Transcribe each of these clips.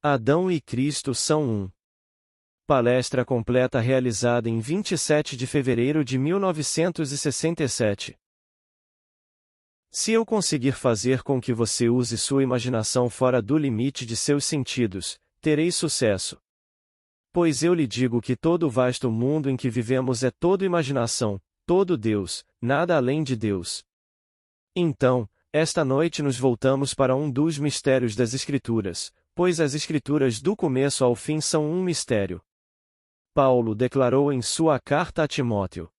Adão e Cristo são um. Palestra completa realizada em 27 de fevereiro de 1967. Se eu conseguir fazer com que você use sua imaginação fora do limite de seus sentidos, terei sucesso. Pois eu lhe digo que todo o vasto mundo em que vivemos é todo imaginação, todo Deus, nada além de Deus. Então, esta noite nos voltamos para um dos mistérios das Escrituras, pois as Escrituras do começo ao fim são um mistério. Paulo declarou em sua carta a Timóteo: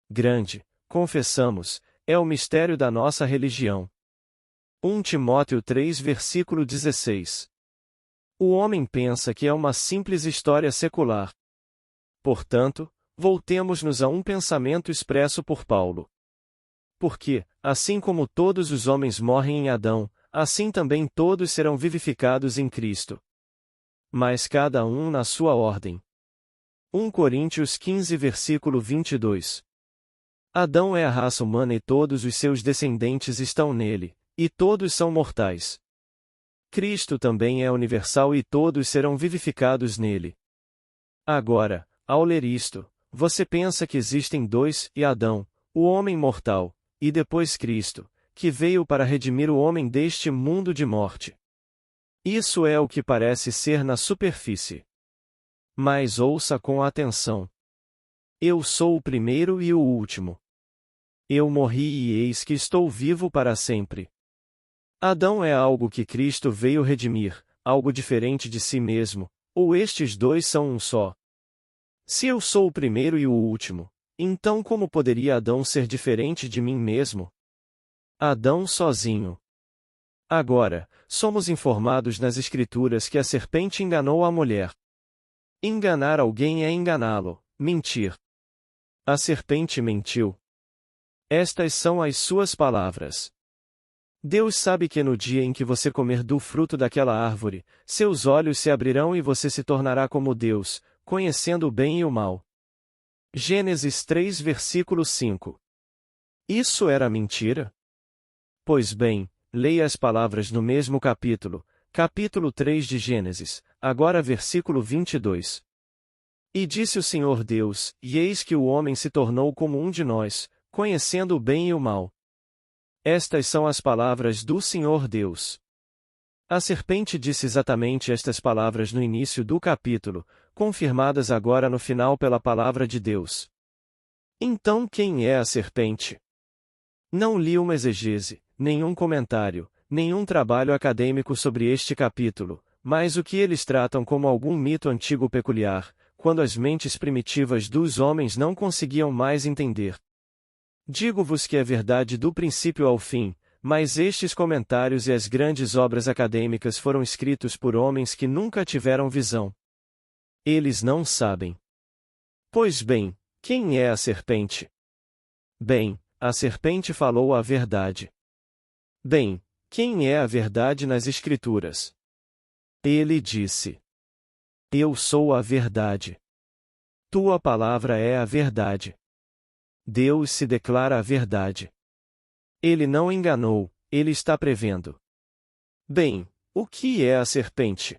grande, confessamos, é o mistério da nossa religião. 1 Timóteo 3 versículo 16. O homem pensa que é uma simples história secular. Portanto, voltemos-nos a um pensamento expresso por Paulo. Porque, assim como todos os homens morrem em Adão, assim também todos serão vivificados em Cristo. Mas cada um na sua ordem. 1 Coríntios 15 versículo 22. Adão é a raça humana e todos os seus descendentes estão nele, e todos são mortais. Cristo também é universal e todos serão vivificados nele. Agora, ao ler isto, você pensa que existem dois, e Adão, o homem mortal, e depois Cristo, que veio para redimir o homem deste mundo de morte. Isso é o que parece ser na superfície. Mas ouça com atenção. Eu sou o primeiro e o último. Eu morri e eis que estou vivo para sempre. Adão é algo que Cristo veio redimir, algo diferente de si mesmo, ou estes dois são um só? Se eu sou o primeiro e o último, então como poderia Adão ser diferente de mim mesmo? Adão sozinho. Agora, somos informados nas Escrituras que a serpente enganou a mulher. Enganar alguém é enganá-lo, mentir. A serpente mentiu. Estas são as suas palavras. Deus sabe que no dia em que você comer do fruto daquela árvore, seus olhos se abrirão e você se tornará como Deus, conhecendo o bem e o mal. Gênesis 3 versículo 5. Isso era mentira? Pois bem, leia as palavras no mesmo capítulo 3 de Gênesis, agora versículo 22. E disse o Senhor Deus, e eis que o homem se tornou como um de nós, conhecendo o bem e o mal. Estas são as palavras do Senhor Deus. A serpente disse exatamente estas palavras no início do capítulo, confirmadas agora no final pela palavra de Deus. Então quem é a serpente? Não li uma exegese, nenhum comentário, nenhum trabalho acadêmico sobre este capítulo, mas o que eles tratam como algum mito antigo peculiar, quando as mentes primitivas dos homens não conseguiam mais entender. Digo-vos que é verdade do princípio ao fim, mas estes comentários e as grandes obras acadêmicas foram escritos por homens que nunca tiveram visão. Eles não sabem. Pois bem, quem é a serpente? Bem, a serpente falou a verdade. Bem, quem é a verdade nas Escrituras? Ele disse: eu sou a verdade. Tua palavra é a verdade. Deus se declara a verdade. Ele não enganou, ele está prevendo. Bem, o que é a serpente?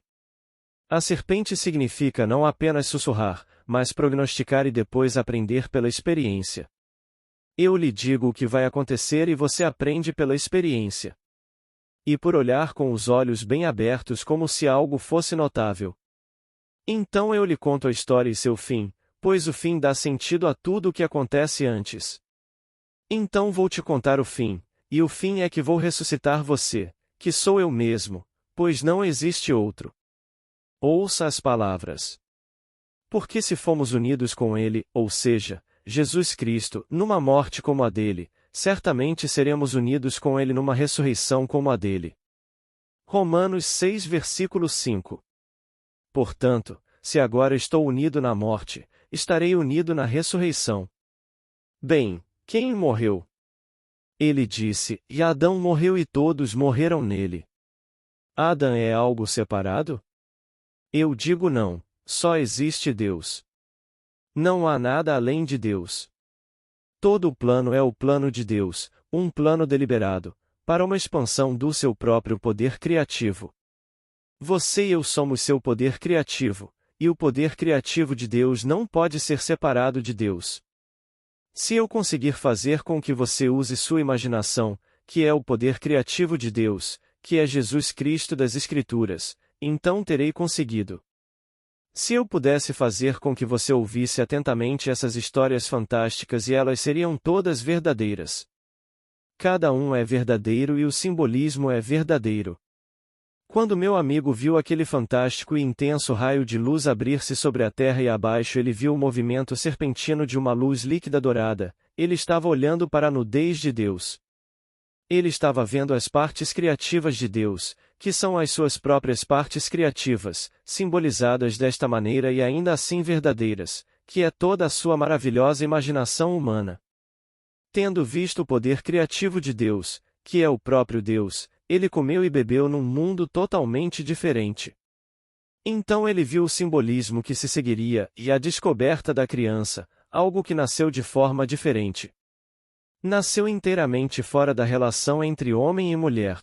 A serpente significa não apenas sussurrar, mas prognosticar e depois aprender pela experiência. Eu lhe digo o que vai acontecer e você aprende pela experiência. E por olhar com os olhos bem abertos como se algo fosse notável. Então eu lhe conto a história e seu fim, pois o fim dá sentido a tudo o que acontece antes. Então vou te contar o fim, e o fim é que vou ressuscitar você, que sou eu mesmo, pois não existe outro. Ouça as palavras. Porque se fomos unidos com ele, ou seja, Jesus Cristo, numa morte como a dele, certamente seremos unidos com ele numa ressurreição como a dele. Romanos 6 versículo 5. Portanto, se agora estou unido na morte, estarei unido na ressurreição. Bem, quem morreu? Ele disse, e Adão morreu e todos morreram nele. Adão é algo separado? Eu digo não, só existe Deus. Não há nada além de Deus. Todo o plano é o plano de Deus, um plano deliberado, para uma expansão do seu próprio poder criativo. Você e eu somos seu poder criativo, e o poder criativo de Deus não pode ser separado de Deus. Se eu conseguir fazer com que você use sua imaginação, que é o poder criativo de Deus, que é Jesus Cristo das Escrituras, então terei conseguido. Se eu pudesse fazer com que você ouvisse atentamente essas histórias fantásticas e elas seriam todas verdadeiras. Cada um é verdadeiro e o simbolismo é verdadeiro. Quando meu amigo viu aquele fantástico e intenso raio de luz abrir-se sobre a terra e abaixo ele viu o movimento serpentino de uma luz líquida dourada, ele estava olhando para a nudez de Deus. Ele estava vendo as partes criativas de Deus, que são as suas próprias partes criativas, simbolizadas desta maneira e ainda assim verdadeiras, que é toda a sua maravilhosa imaginação humana. Tendo visto o poder criativo de Deus, que é o próprio Deus, ele comeu e bebeu num mundo totalmente diferente. Então ele viu o simbolismo que se seguiria e a descoberta da criança, algo que nasceu de forma diferente. Nasceu inteiramente fora da relação entre homem e mulher.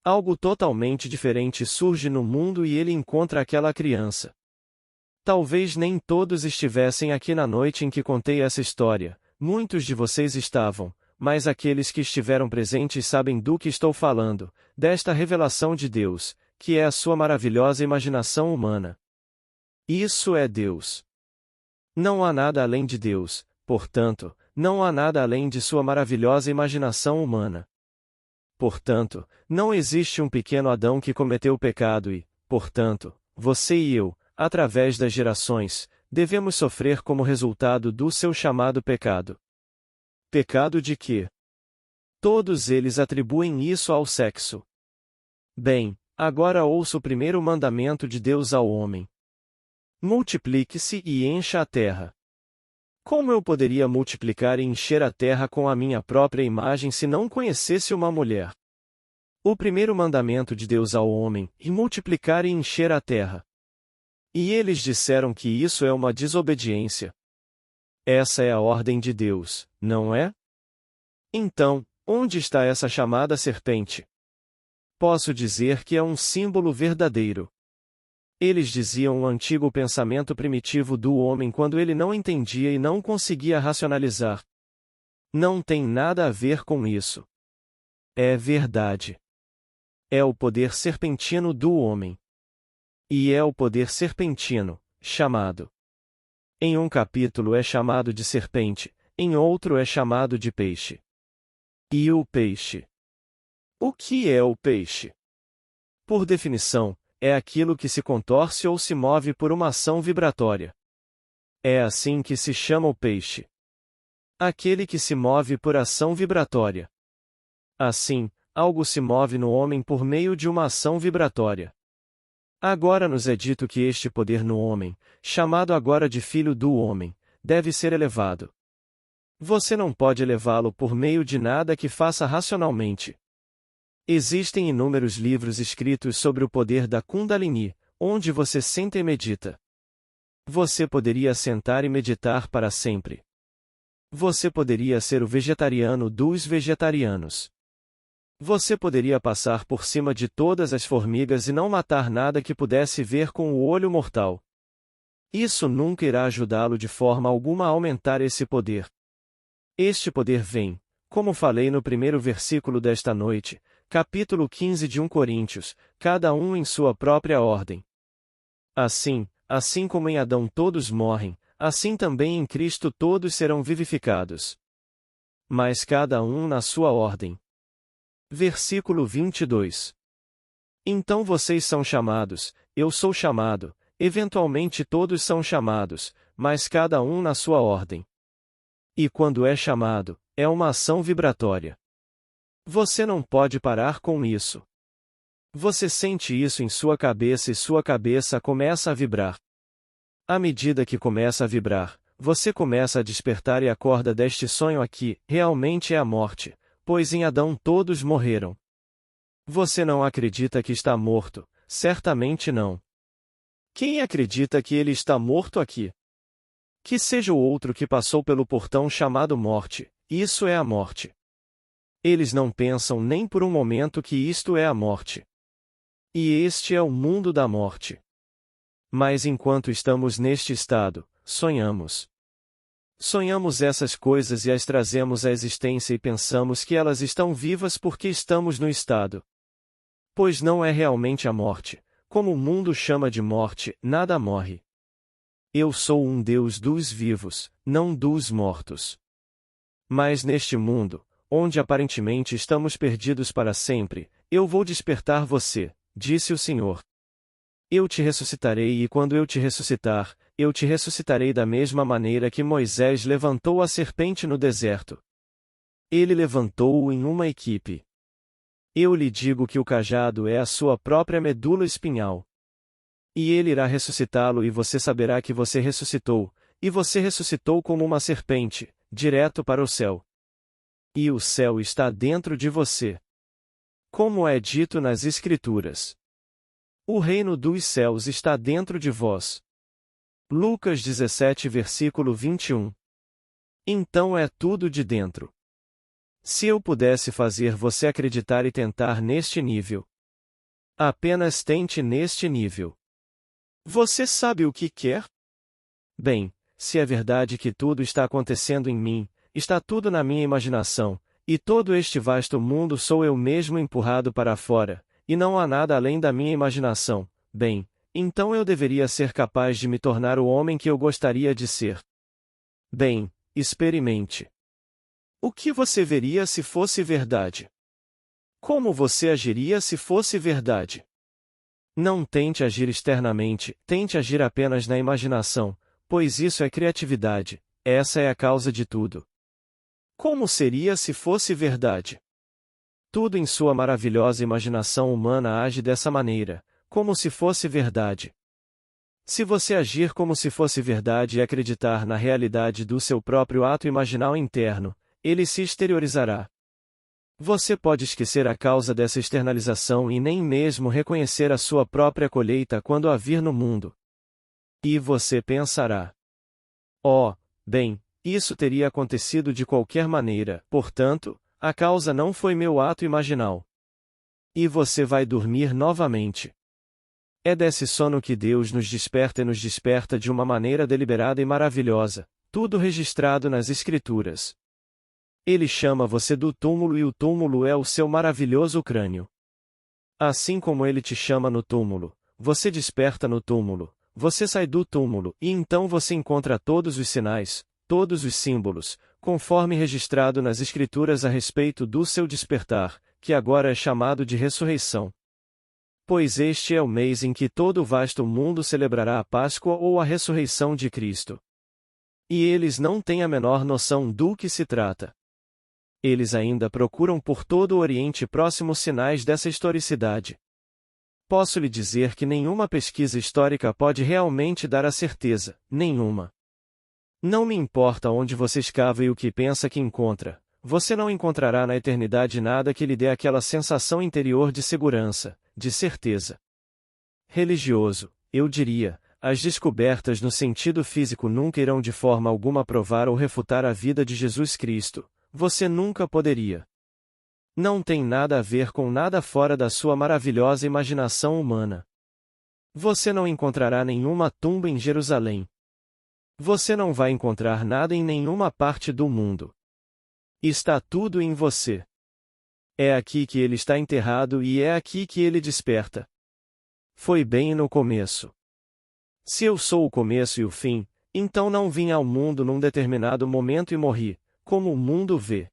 Algo totalmente diferente surge no mundo e ele encontra aquela criança. Talvez nem todos estivessem aqui na noite em que contei essa história, muitos de vocês estavam, mas aqueles que estiveram presentes sabem do que estou falando, desta revelação de Deus, que é a sua maravilhosa imaginação humana. Isso é Deus. Não há nada além de Deus, portanto, não há nada além de sua maravilhosa imaginação humana. Portanto, não existe um pequeno Adão que cometeu o pecado e, portanto, você e eu, através das gerações, devemos sofrer como resultado do seu chamado pecado. Pecado de quê? Todos eles atribuem isso ao sexo. Bem, agora ouça o primeiro mandamento de Deus ao homem. Multiplique-se e encha a terra. Como eu poderia multiplicar e encher a terra com a minha própria imagem se não conhecesse uma mulher? O primeiro mandamento de Deus ao homem, e multiplicar e encher a terra. E eles disseram que isso é uma desobediência. Essa é a ordem de Deus, não é? Então, onde está essa chamada serpente? Posso dizer que é um símbolo verdadeiro. Eles diziam o antigo pensamento primitivo do homem quando ele não entendia e não conseguia racionalizar. Não tem nada a ver com isso. É verdade. É o poder serpentino do homem. E é o poder serpentino, chamado. Em um capítulo é chamado de serpente, em outro é chamado de peixe. E o peixe? O que é o peixe? Por definição, é aquilo que se contorce ou se move por uma ação vibratória. É assim que se chama o peixe. Aquele que se move por ação vibratória. Assim, algo se move no homem por meio de uma ação vibratória. Agora nos é dito que este poder no homem, chamado agora de filho do homem, deve ser elevado. Você não pode elevá-lo por meio de nada que faça racionalmente. Existem inúmeros livros escritos sobre o poder da Kundalini, onde você senta e medita. Você poderia sentar e meditar para sempre. Você poderia ser o vegetariano dos vegetarianos. Você poderia passar por cima de todas as formigas e não matar nada que pudesse ver com o olho mortal. Isso nunca irá ajudá-lo de forma alguma a aumentar esse poder. Este poder vem, como falei no primeiro versículo desta noite, capítulo 15 de 1 Coríntios, cada um em sua própria ordem. Assim como em Adão todos morrem, assim também em Cristo todos serão vivificados. Mas cada um na sua ordem. Versículo 22. Então vocês são chamados, eu sou chamado, eventualmente todos são chamados, mas cada um na sua ordem. E quando é chamado, é uma ação vibratória. Você não pode parar com isso. Você sente isso em sua cabeça e sua cabeça começa a vibrar. À medida que começa a vibrar, você começa a despertar e acorda deste sonho aqui, realmente é a morte, pois em Adão todos morreram. Você não acredita que está morto, certamente não. Quem acredita que ele está morto aqui? Que seja o outro que passou pelo portão chamado morte, isso é a morte. Eles não pensam nem por um momento que isto é a morte. E este é o mundo da morte. Mas enquanto estamos neste estado, sonhamos. Sonhamos essas coisas e as trazemos à existência e pensamos que elas estão vivas porque estamos no estado. Pois não é realmente a morte, como o mundo chama de morte, nada morre. Eu sou um Deus dos vivos, não dos mortos. Mas neste mundo, onde aparentemente estamos perdidos para sempre, eu vou despertar você, disse o Senhor. Eu te ressuscitarei e quando eu te ressuscitar, eu te ressuscitarei da mesma maneira que Moisés levantou a serpente no deserto. Ele levantou-o em uma equipe. Eu lhe digo que o cajado é a sua própria medula espinhal. E ele irá ressuscitá-lo e você saberá que você ressuscitou, e você ressuscitou como uma serpente, direto para o céu. E o céu está dentro de você. Como é dito nas Escrituras. O reino dos céus está dentro de vós. Lucas 17 versículo 21. Então é tudo de dentro. Se eu pudesse fazer você acreditar e tentar neste nível. Apenas tente neste nível. Você sabe o que quer? Bem, se é verdade que tudo está acontecendo em mim, está tudo na minha imaginação, e todo este vasto mundo sou eu mesmo empurrado para fora, e não há nada além da minha imaginação, bem, então eu deveria ser capaz de me tornar o homem que eu gostaria de ser. Bem, experimente. O que você veria se fosse verdade? Como você agiria se fosse verdade? Não tente agir externamente, tente agir apenas na imaginação, pois isso é criatividade, essa é a causa de tudo. Como seria se fosse verdade? Tudo em sua maravilhosa imaginação humana age dessa maneira, como se fosse verdade. Se você agir como se fosse verdade e acreditar na realidade do seu próprio ato imaginal interno, ele se exteriorizará. Você pode esquecer a causa dessa externalização e nem mesmo reconhecer a sua própria colheita quando a vir no mundo. E você pensará: oh, bem, isso teria acontecido de qualquer maneira, portanto, a causa não foi meu ato imaginal. E você vai dormir novamente. É desse sono que Deus nos desperta e nos desperta de uma maneira deliberada e maravilhosa, tudo registrado nas Escrituras. Ele chama você do túmulo e o túmulo é o seu maravilhoso crânio. Assim como ele te chama no túmulo, você desperta no túmulo, você sai do túmulo e então você encontra todos os sinais, todos os símbolos, conforme registrado nas Escrituras a respeito do seu despertar, que agora é chamado de ressurreição. Pois este é o mês em que todo o vasto mundo celebrará a Páscoa ou a ressurreição de Cristo. E eles não têm a menor noção do que se trata. Eles ainda procuram por todo o Oriente Próximo sinais dessa historicidade. Posso lhe dizer que nenhuma pesquisa histórica pode realmente dar a certeza, nenhuma. Não me importa onde você escava e o que pensa que encontra, você não encontrará na eternidade nada que lhe dê aquela sensação interior de segurança, de certeza. Religioso, eu diria, as descobertas no sentido físico nunca irão de forma alguma provar ou refutar a vida de Jesus Cristo. Você nunca poderia. Não tem nada a ver com nada fora da sua maravilhosa imaginação humana. Você não encontrará nenhuma tumba em Jerusalém. Você não vai encontrar nada em nenhuma parte do mundo. Está tudo em você. É aqui que ele está enterrado e é aqui que ele desperta. Foi bem no começo. Se eu sou o começo e o fim, então não vim ao mundo num determinado momento e morri, como o mundo vê.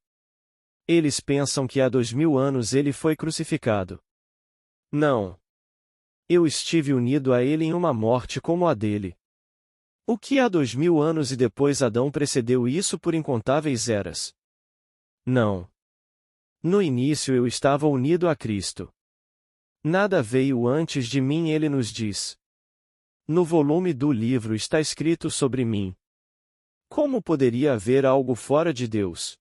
Eles pensam que há 2000 anos ele foi crucificado. Não. Eu estive unido a ele em uma morte como a dele. O que há 2000 anos e depois Adão precedeu isso por incontáveis eras? Não. No início eu estava unido a Cristo. Nada veio antes de mim, ele nos diz. No volume do livro está escrito sobre mim. Como poderia haver algo fora de Deus?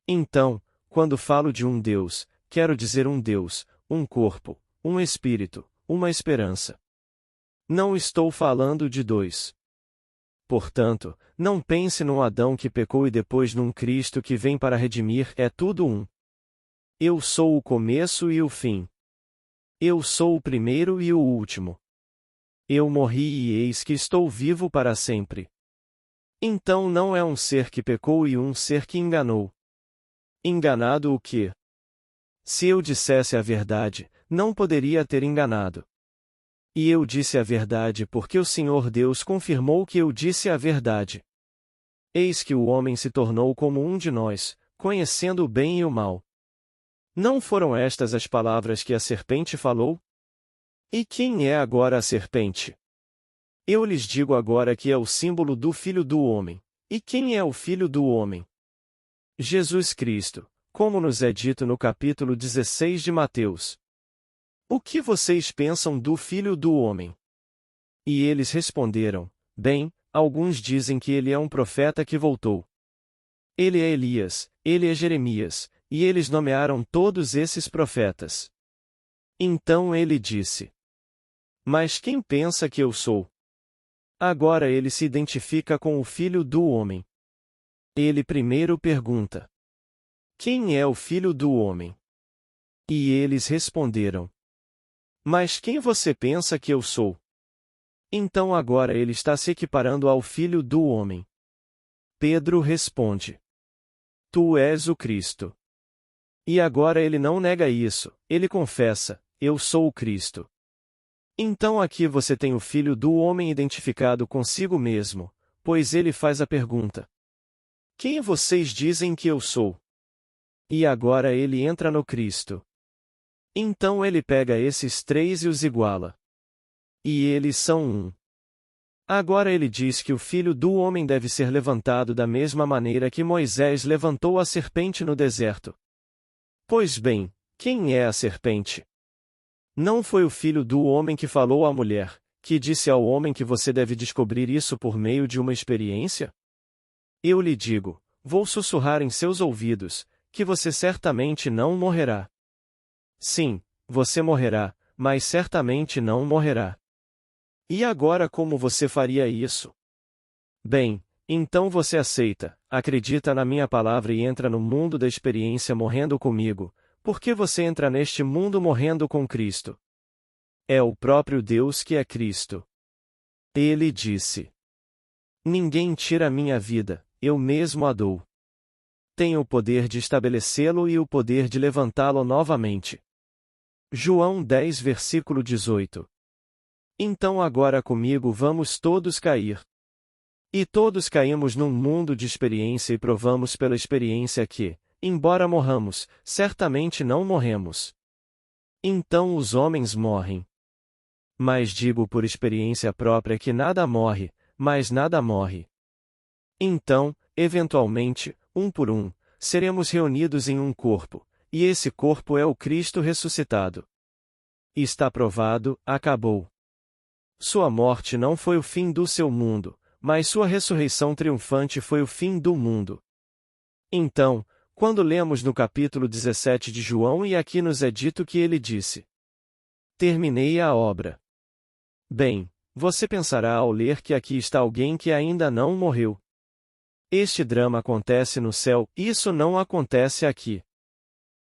Então, quando falo de um Deus, quero dizer um Deus, um corpo, um espírito, uma esperança. Não estou falando de dois. Portanto, não pense num Adão que pecou e depois num Cristo que vem para redimir, é tudo um. Eu sou o começo e o fim. Eu sou o primeiro e o último. Eu morri e eis que estou vivo para sempre. Então não é um ser que pecou e um ser que enganou. Enganado o quê? Se eu dissesse a verdade, não poderia ter enganado. E eu disse a verdade porque o Senhor Deus confirmou que eu disse a verdade. Eis que o homem se tornou como um de nós, conhecendo o bem e o mal. Não foram estas as palavras que a serpente falou? E quem é agora a serpente? Eu lhes digo agora que é o símbolo do Filho do Homem. E quem é o Filho do Homem? Jesus Cristo, como nos é dito no capítulo 16 de Mateus. O que vocês pensam do Filho do Homem? E eles responderam: bem, alguns dizem que ele é um profeta que voltou. Ele é Elias, ele é Jeremias, e eles nomearam todos esses profetas. Então ele disse: mas quem pensa que eu sou? Agora ele se identifica com o Filho do Homem. Ele primeiro pergunta: quem é o Filho do Homem? E eles responderam: mas quem você pensa que eu sou? Então agora ele está se equiparando ao Filho do Homem. Pedro responde: tu és o Cristo. E agora ele não nega isso, ele confessa: eu sou o Cristo. Então aqui você tem o Filho do Homem identificado consigo mesmo, pois ele faz a pergunta: quem vocês dizem que eu sou? E agora ele entra no Cristo. Então ele pega esses três e os iguala. E eles são um. Agora ele diz que o Filho do Homem deve ser levantado da mesma maneira que Moisés levantou a serpente no deserto. Pois bem, quem é a serpente? Não foi o Filho do Homem que falou à mulher, que disse ao homem que você deve descobrir isso por meio de uma experiência? Eu lhe digo, vou sussurrar em seus ouvidos, que você certamente não morrerá. Sim, você morrerá, mas certamente não morrerá. E agora como você faria isso? Bem, então você aceita, acredita na minha palavra e entra no mundo da experiência morrendo comigo, porque você entra neste mundo morrendo com Cristo. É o próprio Deus que é Cristo. Ele disse: ninguém tira minha vida, eu mesmo a dou. Tenho o poder de estabelecê-lo e o poder de levantá-lo novamente. João 10 versículo 18. Então agora comigo vamos todos cair. E todos caímos num mundo de experiência e provamos pela experiência que, embora morramos, certamente não morremos. Então os homens morrem. Mas digo por experiência própria que nada morre, mas nada morre. Então, eventualmente, um por um, seremos reunidos em um corpo, e esse corpo é o Cristo ressuscitado. Está provado, acabou. Sua morte não foi o fim do seu mundo, mas sua ressurreição triunfante foi o fim do mundo. Então, quando lemos no capítulo 17 de João e aqui nos é dito que ele disse: terminei a obra. Bem, você pensará ao ler que aqui está alguém que ainda não morreu. Este drama acontece no céu, isso não acontece aqui.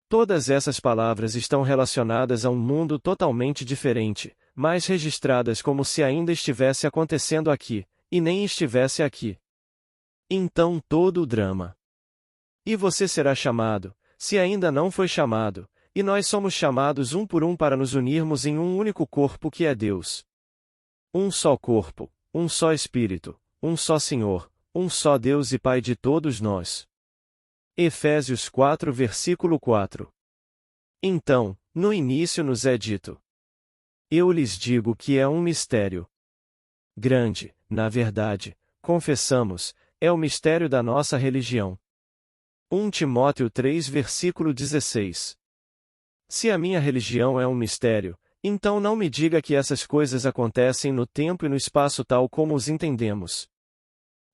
Todas essas palavras estão relacionadas a um mundo totalmente diferente, mas registradas como se ainda estivesse acontecendo aqui, e nem estivesse aqui. Então todo o drama. E você será chamado, se ainda não foi chamado, e nós somos chamados um por um para nos unirmos em um único corpo que é Deus. Um só corpo, um só Espírito, um só Senhor, um só Deus e Pai de todos nós. Efésios 4 versículo 4. Então, no início nos é dito: eu lhes digo que é um mistério grande, na verdade, confessamos, é o mistério da nossa religião. 1 Timóteo 3 versículo 16. Se a minha religião é um mistério, então não me diga que essas coisas acontecem no tempo e no espaço tal como os entendemos.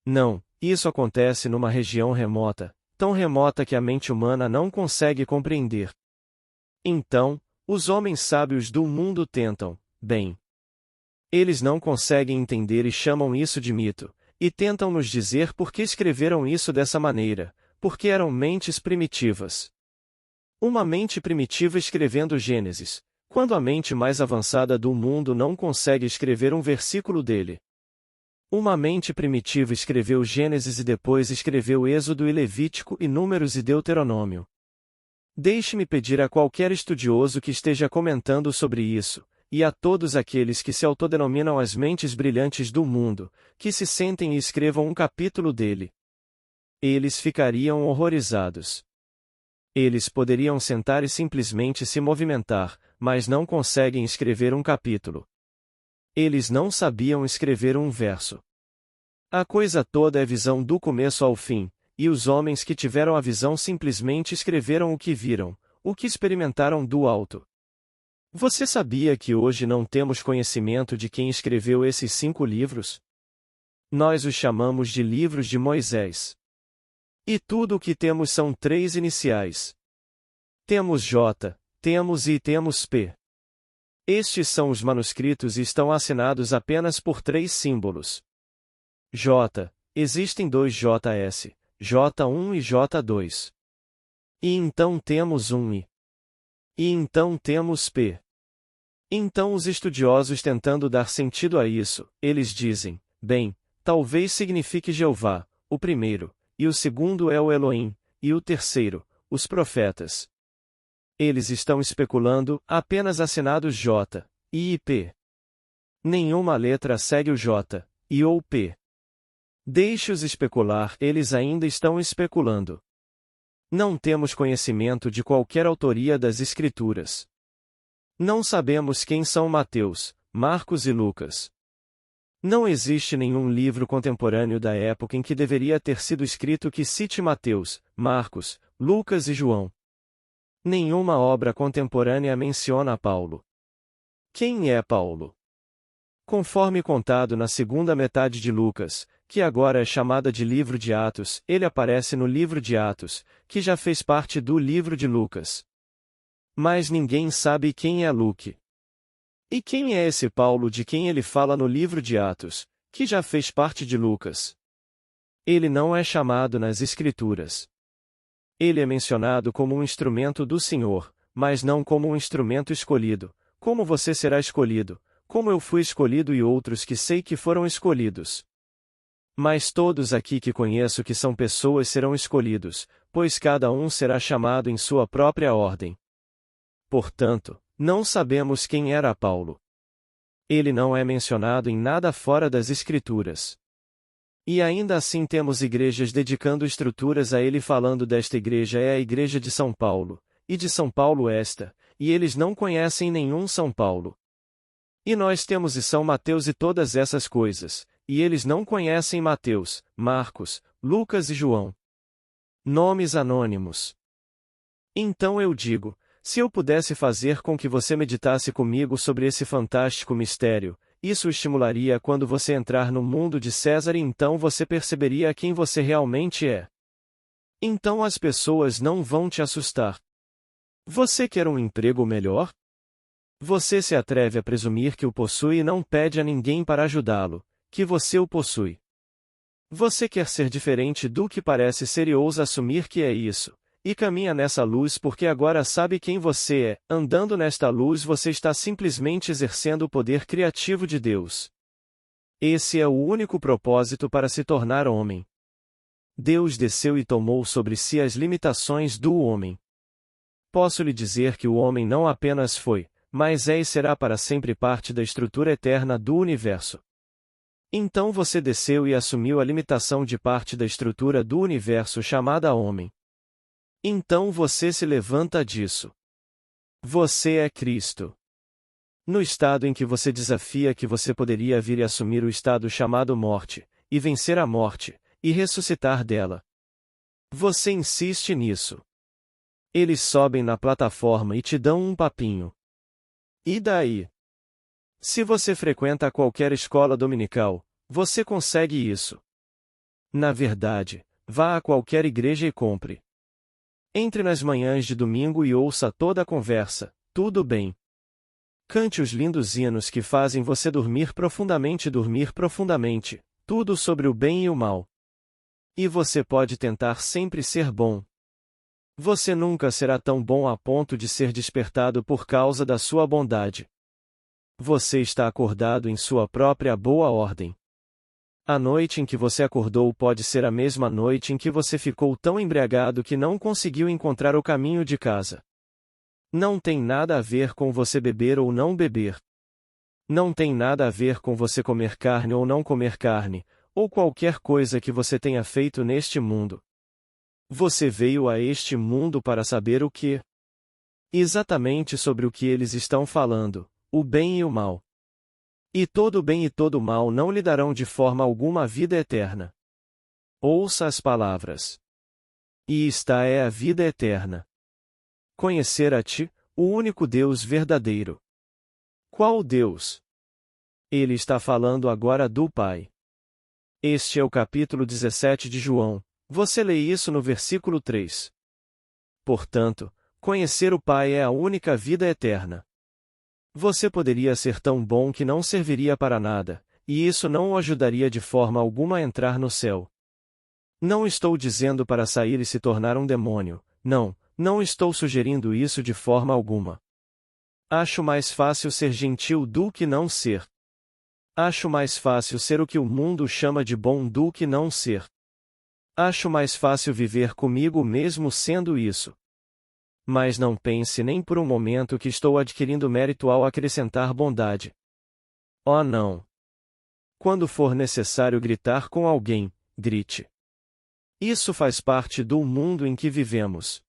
Não, isso acontece numa região remota, tão remota que a mente humana não consegue compreender. Então, os homens sábios do mundo tentam, bem. Eles não conseguem entender e chamam isso de mito, e tentam nos dizer por que escreveram isso dessa maneira, porque eram mentes primitivas. Uma mente primitiva escrevendo Gênesis, Quando a mente mais avançada do mundo não consegue escrever um versículo dele. Uma mente primitiva escreveu Gênesis e depois escreveu Êxodo e Levítico e Números e Deuteronômio. Deixe-me pedir a qualquer estudioso que esteja comentando sobre isso, e a todos aqueles que se autodenominam as mentes brilhantes do mundo, que se sentem e escrevam um capítulo dele. Eles ficariam horrorizados. Eles poderiam sentar e simplesmente se movimentar, mas não conseguem escrever um capítulo. Eles não sabiam escrever um verso. A coisa toda é visão do começo ao fim, e os homens que tiveram a visão simplesmente escreveram o que viram, o que experimentaram do alto. Você sabia que hoje não temos conhecimento de quem escreveu esses 5 livros? Nós os chamamos de livros de Moisés. E tudo o que temos são 3 iniciais. Temos J, temos I e temos P. Estes são os manuscritos e estão assinados apenas por 3 símbolos. J, existem 2 JS, J1 e J2. E então temos um I. E então temos P. Então os estudiosos tentando dar sentido a isso, eles dizem, bem, talvez signifique Jeová, o primeiro, e o segundo é o Elohim, e o terceiro, os profetas. Eles estão especulando, apenas assinados J, I e P. Nenhuma letra segue o J, I ou P. Deixe-os especular, eles ainda estão especulando. Não temos conhecimento de qualquer autoria das Escrituras. Não sabemos quem são Mateus, Marcos e Lucas. Não existe nenhum livro contemporâneo da época em que deveria ter sido escrito que cite Mateus, Marcos, Lucas e João. Nenhuma obra contemporânea menciona Paulo. Quem é Paulo? Conforme contado na segunda metade de Lucas, que agora é chamada de Livro de Atos, ele aparece no Livro de Atos, que já fez parte do Livro de Lucas. Mas ninguém sabe quem é Luke. E quem é esse Paulo de quem ele fala no Livro de Atos, que já fez parte de Lucas? Ele não é chamado nas Escrituras. Ele é mencionado como um instrumento do Senhor, mas não como um instrumento escolhido, como você será escolhido, como eu fui escolhido e outros que sei que foram escolhidos. Mas todos aqui que conheço que são pessoas serão escolhidos, pois cada um será chamado em sua própria ordem. Portanto, não sabemos quem era Paulo. Ele não é mencionado em nada fora das Escrituras. E ainda assim temos igrejas dedicando estruturas a ele falando desta igreja é a igreja de São Paulo, e de São Paulo esta, e eles não conhecem nenhum São Paulo. E nós temos e São Mateus e todas essas coisas, e eles não conhecem Mateus, Marcos, Lucas e João. Nomes anônimos. Então eu digo, se eu pudesse fazer com que você meditasse comigo sobre esse fantástico mistério, isso o estimularia quando você entrar no mundo de César e então você perceberia quem você realmente é. Então as pessoas não vão te assustar. Você quer um emprego melhor? Você se atreve a presumir que o possui e não pede a ninguém para ajudá-lo, que você o possui. Você quer ser diferente do que parece ser e ousa assumir que é isso, e caminha nessa luz porque agora sabe quem você é, andando nesta luz você está simplesmente exercendo o poder criativo de Deus. Esse é o único propósito para se tornar homem. Deus desceu e tomou sobre si as limitações do homem. Posso lhe dizer que o homem não apenas foi, mas é e será para sempre parte da estrutura eterna do universo. Então você desceu e assumiu a limitação de parte da estrutura do universo chamada homem. Então você se levanta disso. Você é Cristo. No estado em que você desafia que você poderia vir e assumir o estado chamado morte, e vencer a morte, e ressuscitar dela. Você insiste nisso. Eles sobem na plataforma e te dão um papinho. E daí? Se você frequenta qualquer escola dominical, você consegue isso. Na verdade, vá a qualquer igreja e compre. Entre nas manhãs de domingo e ouça toda a conversa, tudo bem. Cante os lindos hinos que fazem você dormir profundamente, tudo sobre o bem e o mal. E você pode tentar sempre ser bom. Você nunca será tão bom a ponto de ser despertado por causa da sua bondade. Você está acordado em sua própria boa ordem. A noite em que você acordou pode ser a mesma noite em que você ficou tão embriagado que não conseguiu encontrar o caminho de casa. Não tem nada a ver com você beber ou não beber. Não tem nada a ver com você comer carne ou não comer carne, ou qualquer coisa que você tenha feito neste mundo. Você veio a este mundo para saber o que? Exatamente sobre o que eles estão falando, o bem e o mal. E todo bem e todo mal não lhe darão de forma alguma a vida eterna. Ouça as palavras. E esta é a vida eterna: conhecer a ti, o único Deus verdadeiro. Qual Deus? Ele está falando agora do Pai. Este é o capítulo 17 de João, você lê isso no versículo 3. Portanto, conhecer o Pai é a única vida eterna. Você poderia ser tão bom que não serviria para nada, e isso não o ajudaria de forma alguma a entrar no céu. Não estou dizendo para sair e se tornar um demônio, não estou sugerindo isso de forma alguma. Acho mais fácil ser gentil do que não ser. Acho mais fácil ser o que o mundo chama de bom do que não ser. Acho mais fácil viver comigo mesmo sendo isso. Mas não pense nem por um momento que estou adquirindo mérito ao acrescentar bondade. Oh não! Quando for necessário gritar com alguém, grite. Isso faz parte do mundo em que vivemos.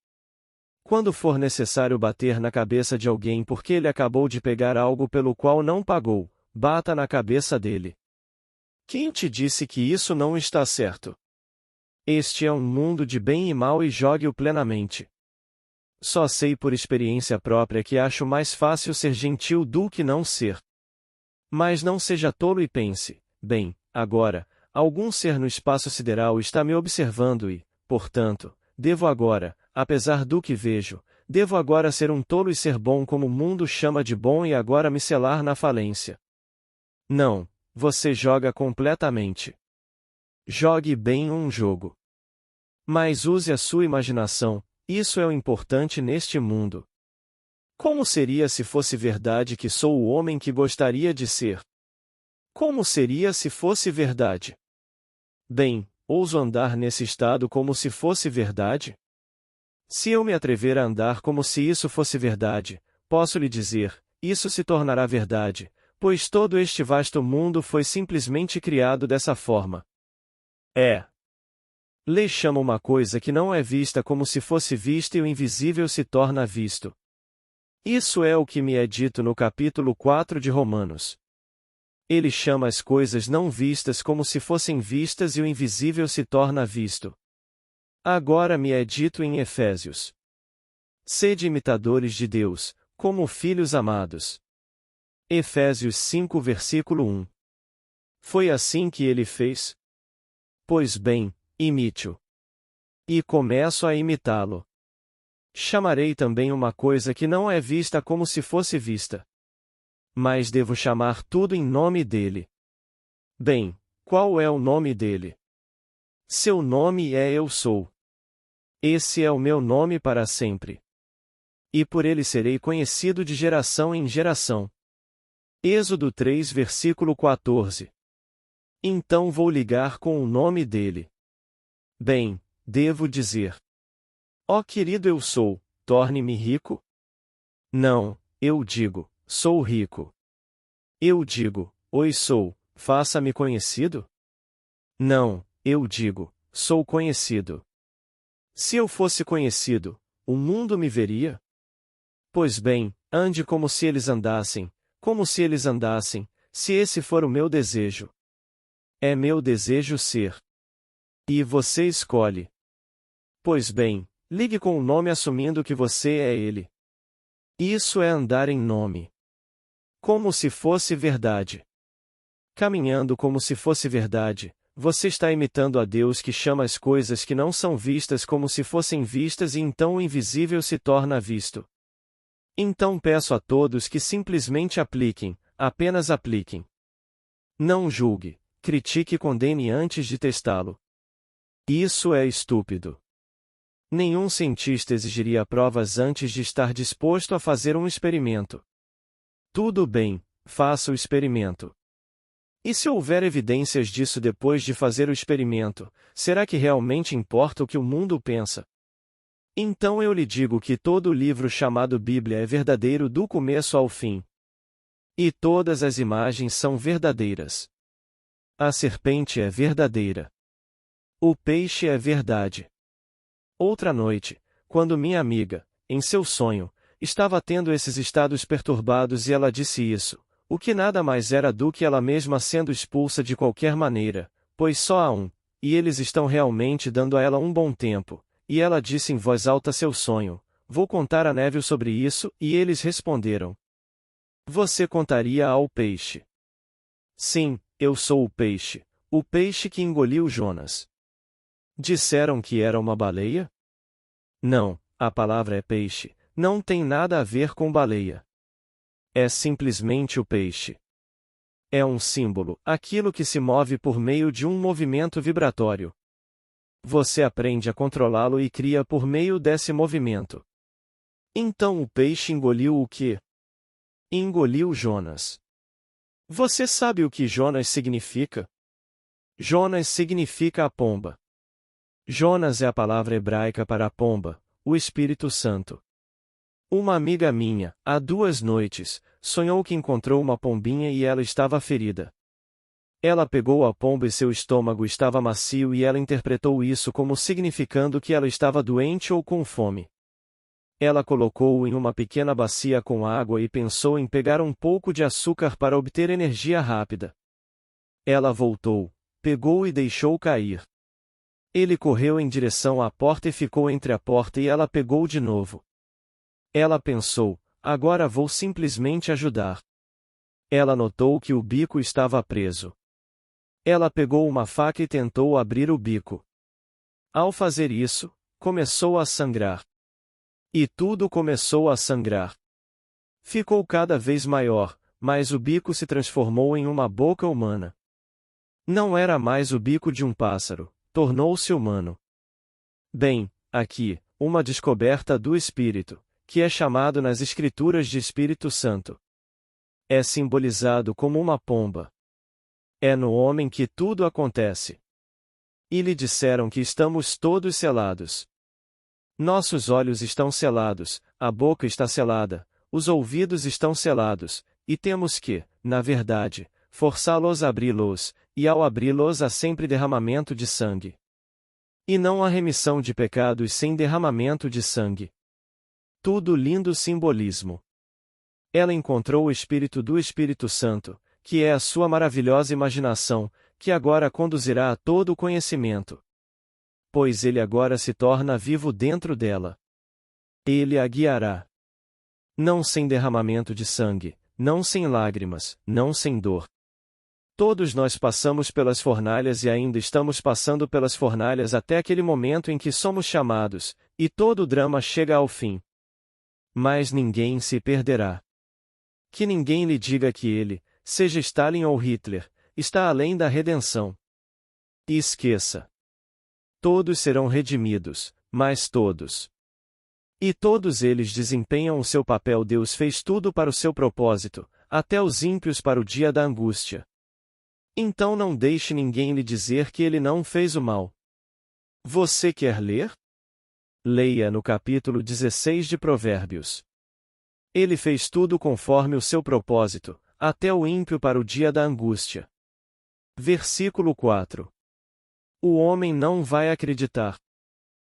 Quando for necessário bater na cabeça de alguém porque ele acabou de pegar algo pelo qual não pagou, bata na cabeça dele. Quem te disse que isso não está certo? Este é um mundo de bem e mal e jogue-o plenamente. Só sei por experiência própria que acho mais fácil ser gentil do que não ser. Mas não seja tolo e pense, bem, agora, algum ser no espaço sideral está me observando e, portanto, devo agora, apesar do que vejo, devo agora ser um tolo e ser bom como o mundo chama de bom e agora me selar na falência. Não, você joga completamente. Jogue bem um jogo. Mas use a sua imaginação, isso é o importante neste mundo. Como seria se fosse verdade que sou o homem que gostaria de ser? Como seria se fosse verdade? Bem, ouso andar nesse estado como se fosse verdade? Se eu me atrever a andar como se isso fosse verdade, posso lhe dizer, isso se tornará verdade, pois todo este vasto mundo foi simplesmente criado dessa forma. Lei chama uma coisa que não é vista como se fosse vista e o invisível se torna visto. Isso é o que me é dito no capítulo 4 de Romanos. Ele chama as coisas não vistas como se fossem vistas e o invisível se torna visto. Agora me é dito em Efésios: sede imitadores de Deus, como filhos amados. Efésios 5 versículo 1. Foi assim que ele fez? Pois bem, imite-o. E começo a imitá-lo. Chamarei também uma coisa que não é vista como se fosse vista. Mas devo chamar tudo em nome dele. Bem, qual é o nome dele? Seu nome é Eu Sou. Esse é o meu nome para sempre. E por ele serei conhecido de geração em geração. Êxodo 3 versículo 14. Então vou ligar com o nome dele. Bem, devo dizer: ó querido Eu Sou, torne-me rico? Não, eu digo: sou rico. Eu digo: oi sou, faça-me conhecido? Não, eu digo: sou conhecido. Se eu fosse conhecido, o mundo me veria? Pois bem, ande como se eles andassem, se esse for o meu desejo. É meu desejo ser. E você escolhe. Pois bem, ligue com o nome assumindo que você é ele. Isso é andar em nome. Como se fosse verdade. Caminhando como se fosse verdade, você está imitando a Deus que chama as coisas que não são vistas como se fossem vistas e então o invisível se torna visto. Então peço a todos que simplesmente apliquem, apenas apliquem. Não julgue, critique e condene antes de testá-lo. Isso é estúpido. Nenhum cientista exigiria provas antes de estar disposto a fazer um experimento. Tudo bem, faça o experimento. E se houver evidências disso depois de fazer o experimento, será que realmente importa o que o mundo pensa? Então eu lhe digo que todo o livro chamado Bíblia é verdadeiro do começo ao fim. E todas as imagens são verdadeiras. A serpente é verdadeira. O peixe é verdade. Outra noite, quando minha amiga, em seu sonho, estava tendo esses estados perturbados e ela disse isso, o que nada mais era do que ela mesma sendo expulsa de qualquer maneira, pois só há um, e eles estão realmente dando a ela um bom tempo, e ela disse em voz alta seu sonho, vou contar a Neville sobre isso, e eles responderam. Você contaria ao peixe. Sim, eu sou o peixe que engoliu Jonas. Disseram que era uma baleia? Não, a palavra é peixe, não tem nada a ver com baleia. É simplesmente o peixe. É um símbolo, aquilo que se move por meio de um movimento vibratório. Você aprende a controlá-lo e cria por meio desse movimento. Então o peixe engoliu o quê? Engoliu Jonas. Você sabe o que Jonas significa? Jonas significa a pomba. Jonas é a palavra hebraica para a pomba, o Espírito Santo. Uma amiga minha, há 2 noites, sonhou que encontrou uma pombinha e ela estava ferida. Ela pegou a pomba e seu estômago estava macio e ela interpretou isso como significando que ela estava doente ou com fome. Ela colocou-o em uma pequena bacia com água e pensou em pegar um pouco de açúcar para obter energia rápida. Ela voltou, pegou e deixou cair. Ele correu em direção à porta e ficou entre a porta e ela pegou de novo. Ela pensou, agora vou simplesmente ajudar. Ela notou que o bico estava preso. Ela pegou uma faca e tentou abrir o bico. Ao fazer isso, começou a sangrar. E tudo começou a sangrar. Ficou cada vez maior, mas o bico se transformou em uma boca humana. Não era mais o bico de um pássaro. Tornou-se humano. Bem, aqui, uma descoberta do Espírito, que é chamado nas Escrituras de Espírito Santo. É simbolizado como uma pomba. É no homem que tudo acontece. E lhe disseram que estamos todos selados. Nossos olhos estão selados, a boca está selada, os ouvidos estão selados, e temos que, na verdade, forçá-los a abri-los, e ao abri-los há sempre derramamento de sangue. E não há remissão de pecados sem derramamento de sangue. Tudo lindo simbolismo. Ela encontrou o Espírito do Espírito Santo, que é a sua maravilhosa imaginação, que agora conduzirá a todo o conhecimento. Pois ele agora se torna vivo dentro dela. Ele a guiará. Não sem derramamento de sangue, não sem lágrimas, não sem dor. Todos nós passamos pelas fornalhas e ainda estamos passando pelas fornalhas até aquele momento em que somos chamados, e todo o drama chega ao fim. Mas ninguém se perderá. Que ninguém lhe diga que ele, seja Stalin ou Hitler, está além da redenção. E esqueça. Todos serão redimidos, mas todos. E todos eles desempenham o seu papel. Deus fez tudo para o seu propósito, até os ímpios para o dia da angústia. Então não deixe ninguém lhe dizer que ele não fez o mal. Você quer ler? Leia no capítulo 16 de Provérbios. Ele fez tudo conforme o seu propósito, até o ímpio para o dia da angústia. Versículo 4. O homem não vai acreditar.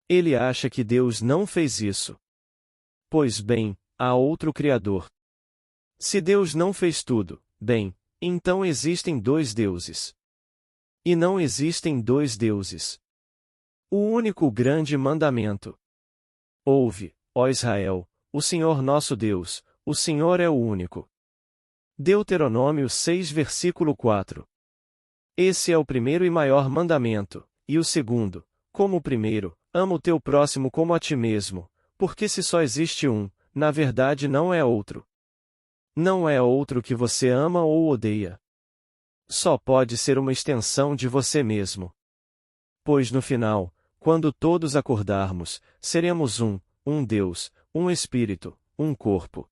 Ele acha que Deus não fez isso. Pois bem, há outro Criador. Se Deus não fez tudo, bem, então existem 2 deuses. E não existem 2 deuses. O único grande mandamento. Ouve, ó Israel, o Senhor nosso Deus, o Senhor é o único. Deuteronômio 6 versículo 4. Esse é o primeiro e maior mandamento, e o segundo, como o primeiro, ama o teu próximo como a ti mesmo, porque se só existe um, na verdade não é outro. Não é outro que você ama ou odeia. Só pode ser uma extensão de você mesmo. Pois no final, quando todos acordarmos, seremos um Deus, um Espírito, um corpo.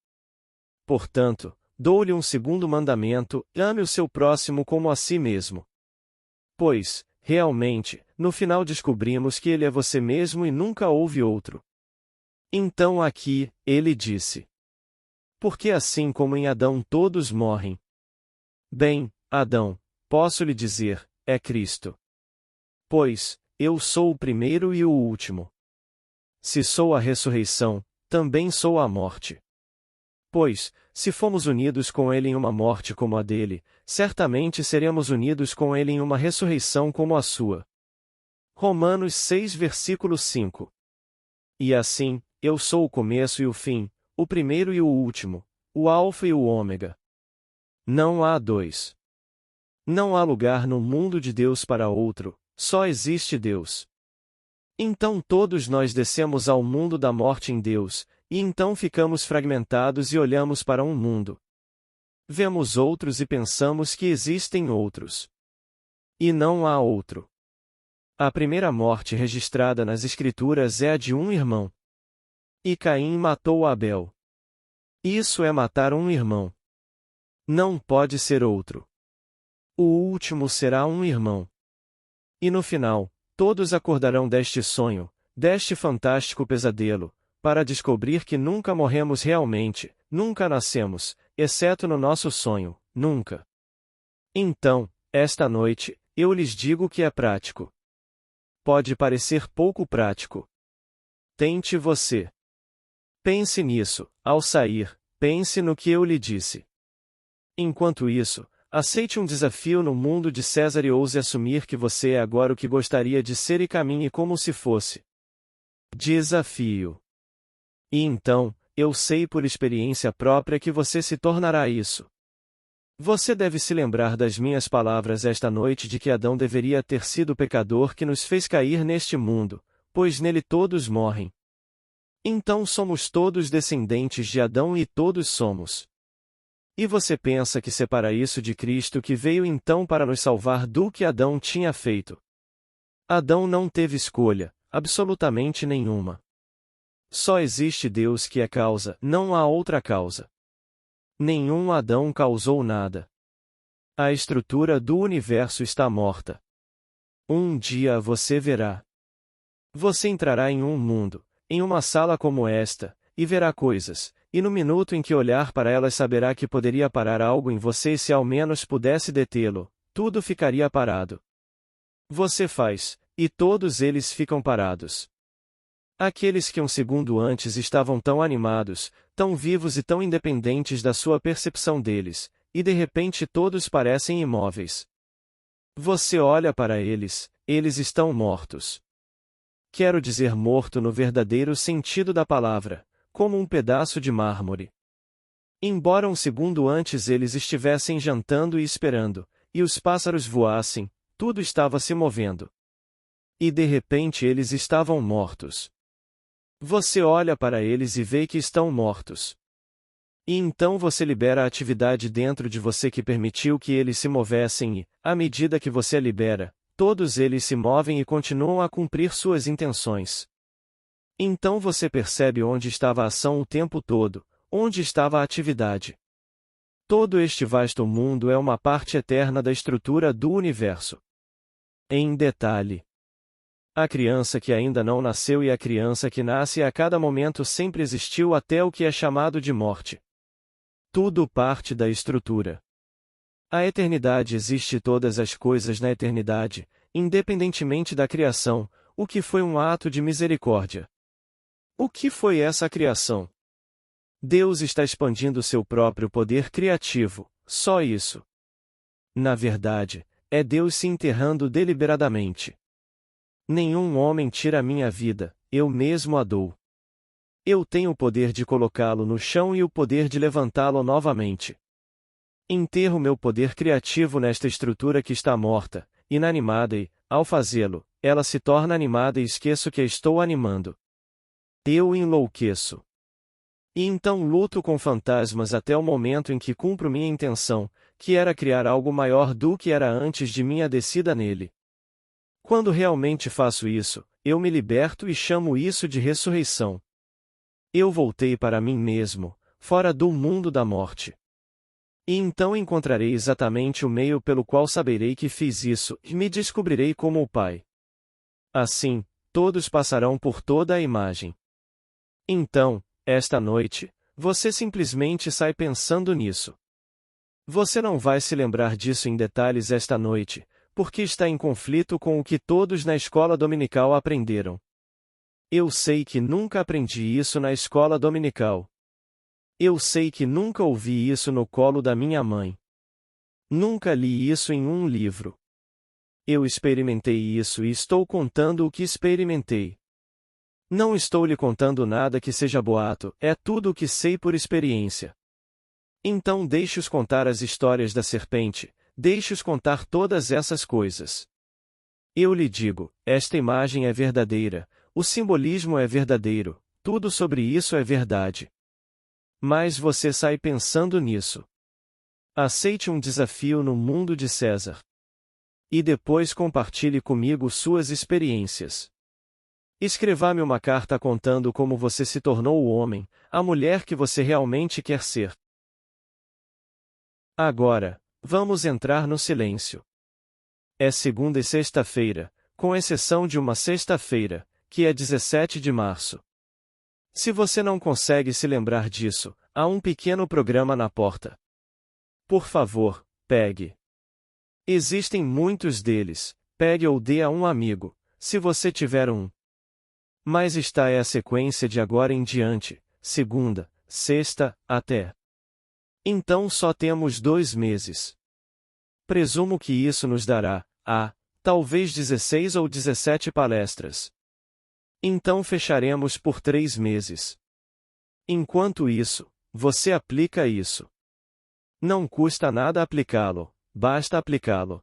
Portanto, dou-lhe um segundo mandamento: ame o seu próximo como a si mesmo. Pois, realmente, no final descobrimos que ele é você mesmo e nunca houve outro. Então aqui, ele disse: porque assim como em Adão todos morrem. Bem, Adão, posso lhe dizer, é Cristo. Pois, eu sou o primeiro e o último. Se sou a ressurreição, também sou a morte. Pois, se fomos unidos com ele em uma morte como a dele, certamente seremos unidos com ele em uma ressurreição como a sua. Romanos 6 versículo 5. E assim, eu sou o começo e o fim, o primeiro e o último, o alfa e o ômega. Não há dois. Não há lugar no mundo de Deus para outro, só existe Deus. Então todos nós descemos ao mundo da morte em Deus, e então ficamos fragmentados e olhamos para um mundo. Vemos outros e pensamos que existem outros. E não há outro. A primeira morte registrada nas Escrituras é a de um irmão. E Caim matou Abel. Isso é matar um irmão. Não pode ser outro. O último será um irmão. E no final, todos acordarão deste sonho, deste fantástico pesadelo, para descobrir que nunca morremos realmente, nunca nascemos, exceto no nosso sonho, nunca. Então, esta noite, eu lhes digo que é prático. Pode parecer pouco prático. Tente você. Pense nisso, ao sair, pense no que eu lhe disse. Enquanto isso, aceite um desafio no mundo de César e ouse assumir que você é agora o que gostaria de ser e caminhe como se fosse. Desafio. E então, eu sei por experiência própria que você se tornará isso. Você deve se lembrar das minhas palavras esta noite de que Adão deveria ter sido o pecador que nos fez cair neste mundo, pois nele todos morrem. Então somos todos descendentes de Adão e todos somos. E você pensa que separa isso de Cristo que veio então para nos salvar do que Adão tinha feito? Adão não teve escolha, absolutamente nenhuma. Só existe Deus que é causa, não há outra causa. Nenhum Adão causou nada. A estrutura do universo está morta. Um dia você verá. Você entrará em um mundo, em uma sala como esta, e verá coisas, e no minuto em que olhar para elas saberá que poderia parar algo em você e se ao menos pudesse detê-lo, tudo ficaria parado. Você faz, e todos eles ficam parados. Aqueles que um segundo antes estavam tão animados, tão vivos e tão independentes da sua percepção deles, e de repente todos parecem imóveis. Você olha para eles, eles estão mortos. Quero dizer morto no verdadeiro sentido da palavra, como um pedaço de mármore. Embora um segundo antes eles estivessem jantando e esperando, e os pássaros voassem, tudo estava se movendo. E de repente eles estavam mortos. Você olha para eles e vê que estão mortos. E então você libera a atividade dentro de você que permitiu que eles se movessem e, à medida que você a libera, todos eles se movem e continuam a cumprir suas intenções. Então você percebe onde estava a ação o tempo todo, onde estava a atividade. Todo este vasto mundo é uma parte eterna da estrutura do universo. Em detalhe. A criança que ainda não nasceu e a criança que nasce a cada momento sempre existiu até o que é chamado de morte. Tudo parte da estrutura. A eternidade existe todas as coisas na eternidade, independentemente da criação, o que foi um ato de misericórdia. O que foi essa criação? Deus está expandindo seu próprio poder criativo, só isso. Na verdade, é Deus se enterrando deliberadamente. Nenhum homem tira a minha vida, eu mesmo a dou. Eu tenho o poder de colocá-lo no chão e o poder de levantá-lo novamente. Enterro meu poder criativo nesta estrutura que está morta, inanimada e, ao fazê-lo, ela se torna animada e esqueço que a estou animando. Eu enlouqueço. E então luto com fantasmas até o momento em que cumpro minha intenção, que era criar algo maior do que era antes de minha descida nele. Quando realmente faço isso, eu me liberto e chamo isso de ressurreição. Eu voltei para mim mesmo, fora do mundo da morte. E então encontrarei exatamente o meio pelo qual saberei que fiz isso, e me descobrirei como o Pai. Assim, todos passarão por toda a imagem. Então, esta noite, você simplesmente sai pensando nisso. Você não vai se lembrar disso em detalhes esta noite, porque está em conflito com o que todos na escola dominical aprenderam. Eu sei que nunca aprendi isso na escola dominical. Eu sei que nunca ouvi isso no colo da minha mãe. Nunca li isso em um livro. Eu experimentei isso e estou contando o que experimentei. Não estou lhe contando nada que seja boato, é tudo o que sei por experiência. Então deixe-os contar as histórias da serpente, deixe-os contar todas essas coisas. Eu lhe digo, esta imagem é verdadeira, o simbolismo é verdadeiro, tudo sobre isso é verdade. Mas você sai pensando nisso. Aceite um desafio no mundo de César. E depois compartilhe comigo suas experiências. Escreva-me uma carta contando como você se tornou o homem, a mulher que você realmente quer ser. Agora, vamos entrar no silêncio. É segunda e sexta-feira, com exceção de uma sexta-feira, que é 17 de março. Se você não consegue se lembrar disso, há um pequeno programa na porta. Por favor, pegue. Existem muitos deles, pegue ou dê a um amigo, se você tiver um. Mas esta é a sequência de agora em diante, segunda, sexta, até. Então só temos 2 meses. Presumo que isso nos dará, talvez 16 ou 17 palestras. Então fecharemos por 3 meses. Enquanto isso, você aplica isso. Não custa nada aplicá-lo, basta aplicá-lo.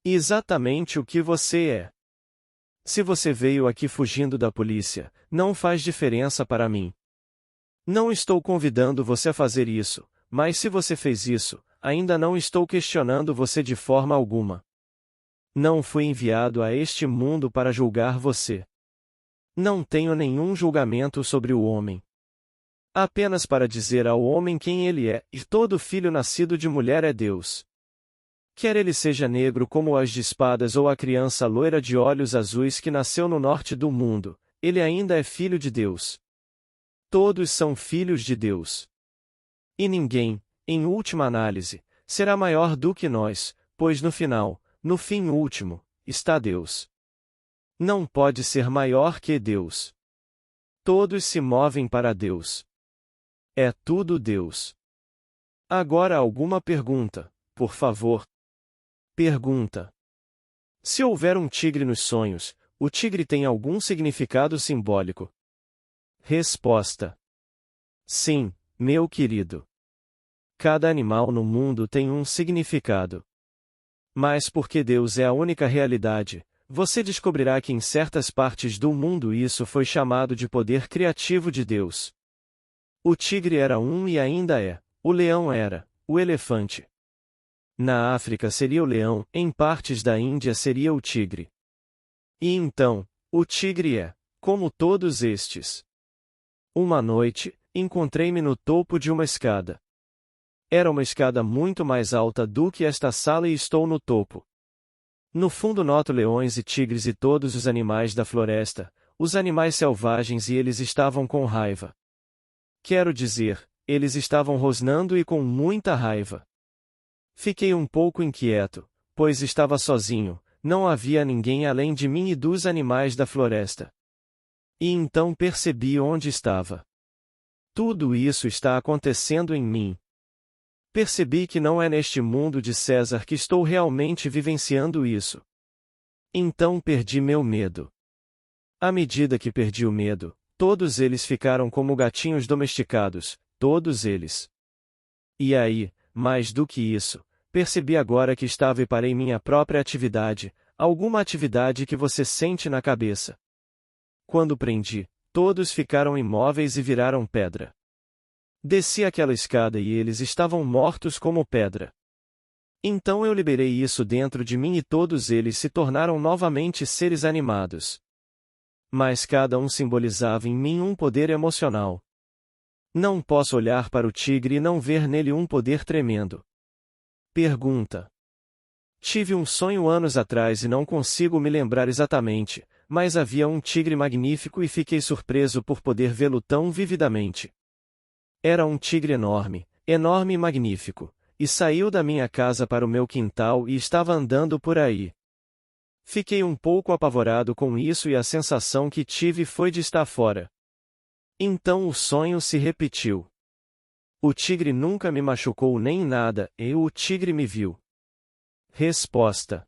Exatamente o que você é. Se você veio aqui fugindo da polícia, não faz diferença para mim. Não estou convidando você a fazer isso, mas se você fez isso, ainda não estou questionando você de forma alguma. Não fui enviado a este mundo para julgar você. Não tenho nenhum julgamento sobre o homem. Apenas para dizer ao homem quem ele é, e todo filho nascido de mulher é Deus. Quer ele seja negro como as de espadas ou a criança loira de olhos azuis que nasceu no norte do mundo, ele ainda é filho de Deus. Todos são filhos de Deus. E ninguém, em última análise, será maior do que nós, pois no final, no fim último, está Deus. Não pode ser maior que Deus. Todos se movem para Deus. É tudo Deus. Agora alguma pergunta, por favor? Pergunta. Se houver um tigre nos sonhos, o tigre tem algum significado simbólico? Resposta. Sim, meu querido. Cada animal no mundo tem um significado. Mas porque Deus é a única realidade, você descobrirá que em certas partes do mundo isso foi chamado de poder criativo de Deus. O tigre era um e ainda é, o leão era, o elefante. Na África seria o leão, em partes da Índia seria o tigre. E então, o tigre é, como todos estes. Uma noite, encontrei-me no topo de uma escada. Era uma escada muito mais alta do que esta sala e estou no topo. No fundo noto leões e tigres e todos os animais da floresta, os animais selvagens e eles estavam com raiva. Quero dizer, eles estavam rosnando e com muita raiva. Fiquei um pouco inquieto, pois estava sozinho, não havia ninguém além de mim e dos animais da floresta. E então percebi onde estava. Tudo isso está acontecendo em mim. Percebi que não é neste mundo de César que estou realmente vivenciando isso. Então perdi meu medo. À medida que perdi o medo, todos eles ficaram como gatinhos domesticados, todos eles. E aí, mais do que isso, percebi agora que estava e parei minha própria atividade, alguma atividade que você sente na cabeça. Quando prendi, todos ficaram imóveis e viraram pedra. Desci aquela escada e eles estavam mortos como pedra. Então eu liberei isso dentro de mim e todos eles se tornaram novamente seres animados. Mas cada um simbolizava em mim um poder emocional. Não posso olhar para o tigre e não ver nele um poder tremendo. Pergunta. Tive um sonho anos atrás e não consigo me lembrar exatamente, mas havia um tigre magnífico e fiquei surpreso por poder vê-lo tão vividamente. Era um tigre enorme, enorme e magnífico, e saiu da minha casa para o meu quintal e estava andando por aí. Fiquei um pouco apavorado com isso e a sensação que tive foi de estar fora. Então o sonho se repetiu. O tigre nunca me machucou nem nada, e o tigre me viu. Resposta.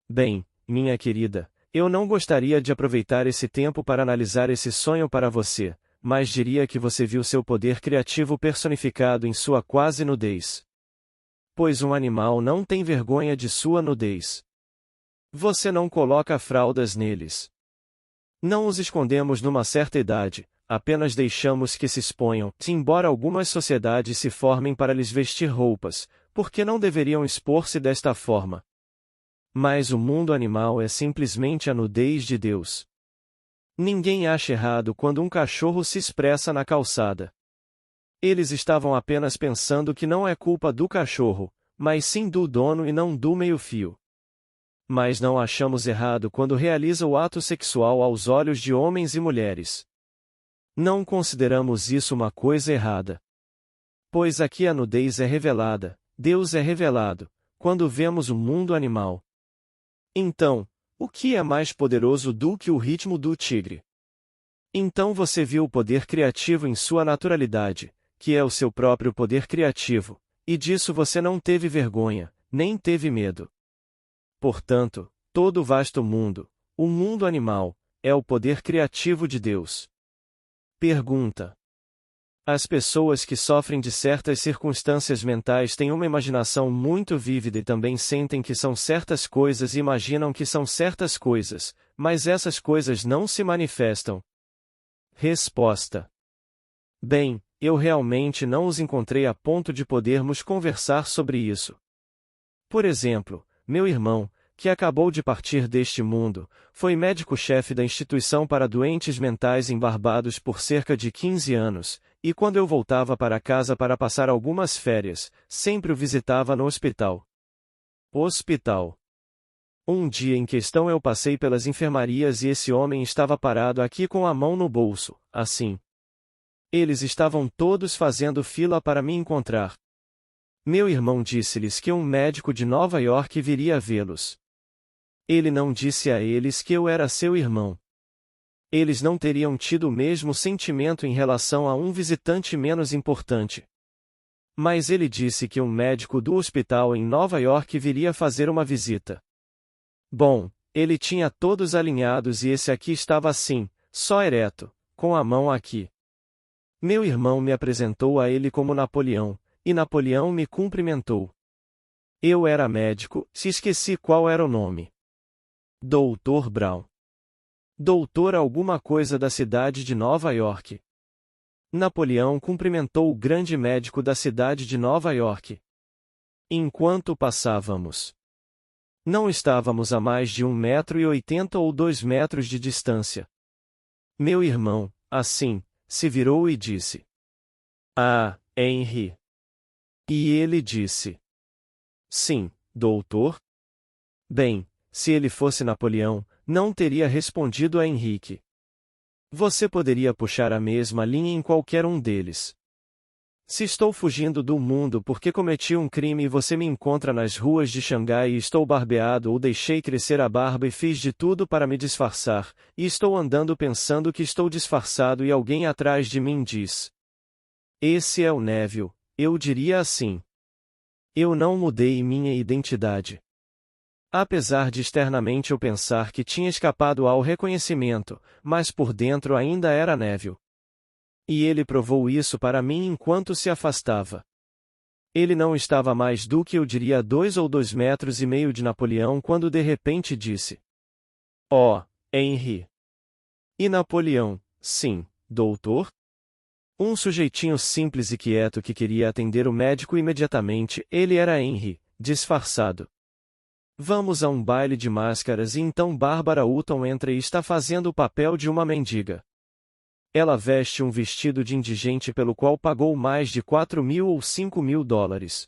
Bem, minha querida, eu não gostaria de aproveitar esse tempo para analisar esse sonho para você, mas diria que você viu seu poder criativo personificado em sua quase nudez. Pois um animal não tem vergonha de sua nudez. Você não coloca fraldas neles. Não os escondemos numa certa idade, apenas deixamos que se exponham, embora algumas sociedades se formem para lhes vestir roupas, porque não deveriam expor-se desta forma. Mas o mundo animal é simplesmente a nudez de Deus. Ninguém acha errado quando um cachorro se expressa na calçada. Eles estavam apenas pensando que não é culpa do cachorro, mas sim do dono e não do meio-fio. Mas não achamos errado quando realiza o ato sexual aos olhos de homens e mulheres. Não consideramos isso uma coisa errada. Pois aqui a nudez é revelada, Deus é revelado, quando vemos o mundo animal. Então, o que é mais poderoso do que o ritmo do tigre? Então você viu o poder criativo em sua naturalidade, que é o seu próprio poder criativo, e disso você não teve vergonha, nem teve medo. Portanto, todo o vasto mundo, o mundo animal, é o poder criativo de Deus. Pergunta. As pessoas que sofrem de certas circunstâncias mentais têm uma imaginação muito vívida e também sentem que são certas coisas e imaginam que são certas coisas, mas essas coisas não se manifestam. Resposta. Bem, eu realmente não os encontrei a ponto de podermos conversar sobre isso. Por exemplo, meu irmão, que acabou de partir deste mundo, foi médico-chefe da instituição para doentes mentais em Barbados por cerca de 15 anos, e quando eu voltava para casa para passar algumas férias, sempre o visitava no hospital. Hospital. Um dia em questão eu passei pelas enfermarias e esse homem estava parado aqui com a mão no bolso, assim. Eles estavam todos fazendo fila para me encontrar. Meu irmão disse-lhes que um médico de Nova York viria vê-los. Ele não disse a eles que eu era seu irmão. Eles não teriam tido o mesmo sentimento em relação a um visitante menos importante. Mas ele disse que um médico do hospital em Nova York viria fazer uma visita. Bom, ele tinha todos alinhados e esse aqui estava assim, só ereto, com a mão aqui. Meu irmão me apresentou a ele como Napoleão, e Napoleão me cumprimentou. Eu era médico, se esqueci qual era o nome. Dr. Brown. Doutor alguma coisa da cidade de Nova York. Napoleão cumprimentou o grande médico da cidade de Nova York. Enquanto passávamos. Não estávamos a mais de 1,80 m ou 2 metros de distância. Meu irmão, assim, se virou e disse: Ah, Henry. E ele disse: Sim, doutor. Bem, se ele fosse Napoleão, não teria respondido a Henrique. Você poderia puxar a mesma linha em qualquer um deles. Se estou fugindo do mundo porque cometi um crime e você me encontra nas ruas de Xangai e estou barbeado ou deixei crescer a barba e fiz de tudo para me disfarçar, e estou andando pensando que estou disfarçado e alguém atrás de mim diz: Esse é o Neville, eu diria assim. Eu não mudei minha identidade. Apesar de externamente eu pensar que tinha escapado ao reconhecimento, mas por dentro ainda era Neville. E ele provou isso para mim enquanto se afastava. Ele não estava mais do que eu diria 2 ou 2,5 metros de Napoleão quando de repente disse: Oh, Henry. E Napoleão: Sim, doutor? Um sujeitinho simples e quieto que queria atender o médico imediatamente, ele era Henry, disfarçado. Vamos a um baile de máscaras e então Bárbara Hutton entra e está fazendo o papel de uma mendiga. Ela veste um vestido de indigente pelo qual pagou mais de 4.000 ou 5.000 dólares.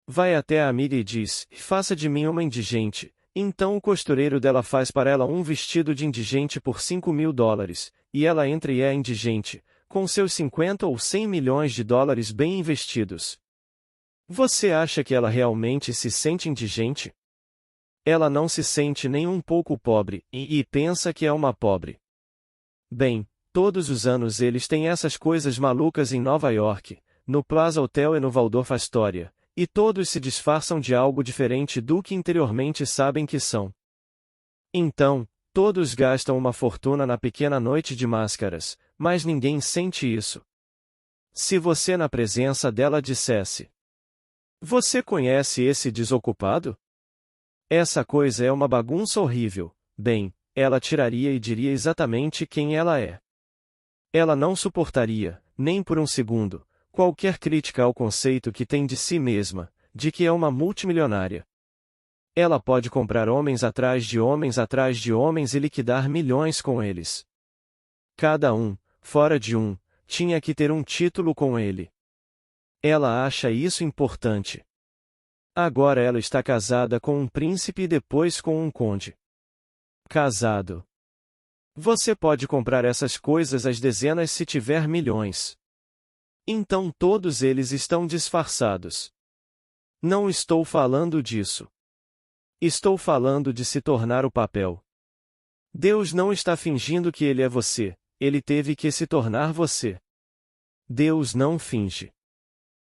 Vai até a amiga e diz: faça de mim uma indigente. Então o costureiro dela faz para ela um vestido de indigente por 5.000 dólares, e ela entra e é indigente, com seus 50 ou 100 milhões de dólares bem investidos. Você acha que ela realmente se sente indigente? Ela não se sente nem um pouco pobre, e pensa que é uma pobre. Bem, todos os anos eles têm essas coisas malucas em Nova York, no Plaza Hotel e no Waldorf Astoria, e todos se disfarçam de algo diferente do que interiormente sabem que são. Então, todos gastam uma fortuna na pequena noite de máscaras, mas ninguém sente isso. Se você na presença dela dissesse: você conhece esse desocupado? Essa coisa é uma bagunça horrível. Bem, ela tiraria e diria exatamente quem ela é. Ela não suportaria, nem por um segundo, qualquer crítica ao conceito que tem de si mesma, de que é uma multimilionária. Ela pode comprar homens atrás de homens e liquidar milhões com eles. Cada um, fora de um, tinha que ter um título com ele. Ela acha isso importante. Agora ela está casada com um príncipe e depois com um conde. Casado. Você pode comprar essas coisas às dezenas se tiver milhões. Então todos eles estão disfarçados. Não estou falando disso. Estou falando de se tornar o papel. Deus não está fingindo que ele é você, ele teve que se tornar você. Deus não finge.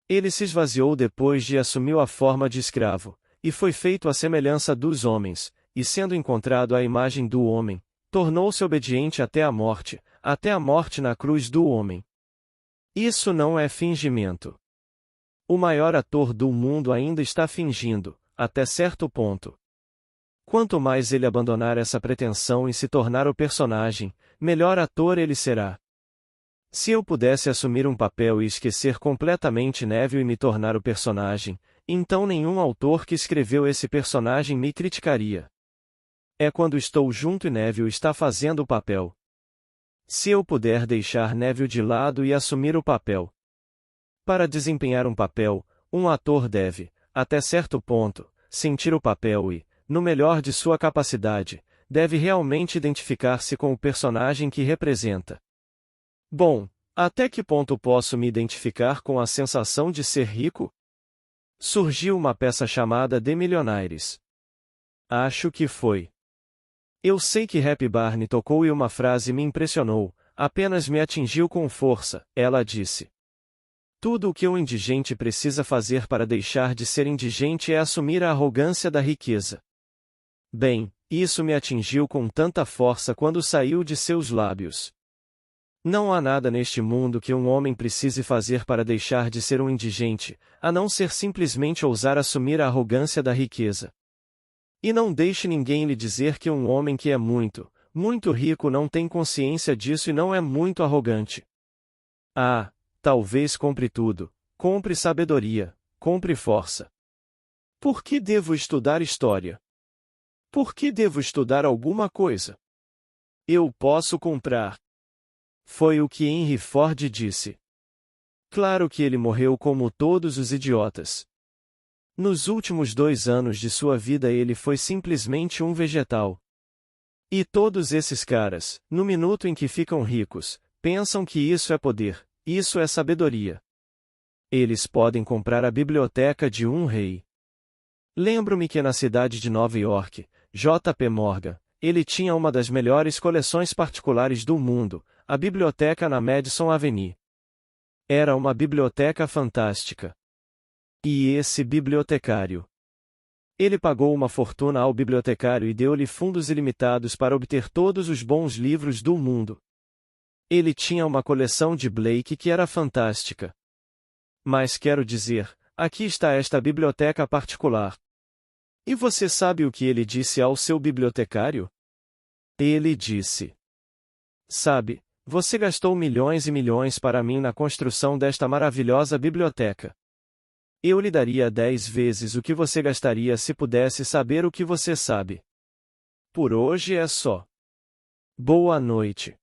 Ele se esvaziou depois de assumiu a forma de escravo, e foi feito à semelhança dos homens, e sendo encontrado à imagem do homem, tornou-se obediente até a morte na cruz do homem. Isso não é fingimento. O maior ator do mundo ainda está fingindo, até certo ponto. Quanto mais ele abandonar essa pretensão e se tornar o personagem, melhor ator ele será. Se eu pudesse assumir um papel e esquecer completamente Neville e me tornar o personagem, então nenhum autor que escreveu esse personagem me criticaria. É quando estou junto e Neville está fazendo o papel. Se eu puder deixar Neville de lado e assumir o papel. Para desempenhar um papel, um ator deve, até certo ponto, sentir o papel e, no melhor de sua capacidade, deve realmente identificar-se com o personagem que representa. Bom, até que ponto posso me identificar com a sensação de ser rico? Surgiu uma peça chamada The Millionaires. Acho que foi. Eu sei que Happy Barney tocou e uma frase me impressionou, apenas me atingiu com força, ela disse. Tudo o que um indigente precisa fazer para deixar de ser indigente é assumir a arrogância da riqueza. Bem, isso me atingiu com tanta força quando saiu de seus lábios. Não há nada neste mundo que um homem precise fazer para deixar de ser um indigente, a não ser simplesmente ousar assumir a arrogância da riqueza. E não deixe ninguém lhe dizer que um homem que é muito, muito rico não tem consciência disso e não é muito arrogante. Ah, talvez compre tudo, compre sabedoria, compre força. Por que devo estudar história? Por que devo estudar alguma coisa? Eu posso comprar. Foi o que Henry Ford disse. Claro que ele morreu como todos os idiotas. Nos últimos 2 anos de sua vida ele foi simplesmente um vegetal. E todos esses caras, no minuto em que ficam ricos, pensam que isso é poder, isso é sabedoria. Eles podem comprar a biblioteca de um rei. Lembro-me que na cidade de Nova York, J.P. Morgan, ele tinha uma das melhores coleções particulares do mundo, a biblioteca na Madison Avenue. Era uma biblioteca fantástica. E esse bibliotecário? Ele pagou uma fortuna ao bibliotecário e deu-lhe fundos ilimitados para obter todos os bons livros do mundo. Ele tinha uma coleção de Blake que era fantástica. Mas quero dizer, aqui está esta biblioteca particular. E você sabe o que ele disse ao seu bibliotecário? Ele disse: sabe, você gastou milhões e milhões para mim na construção desta maravilhosa biblioteca. Eu lhe daria 10 vezes o que você gastaria se pudesse saber o que você sabe. Por hoje é só. Boa noite.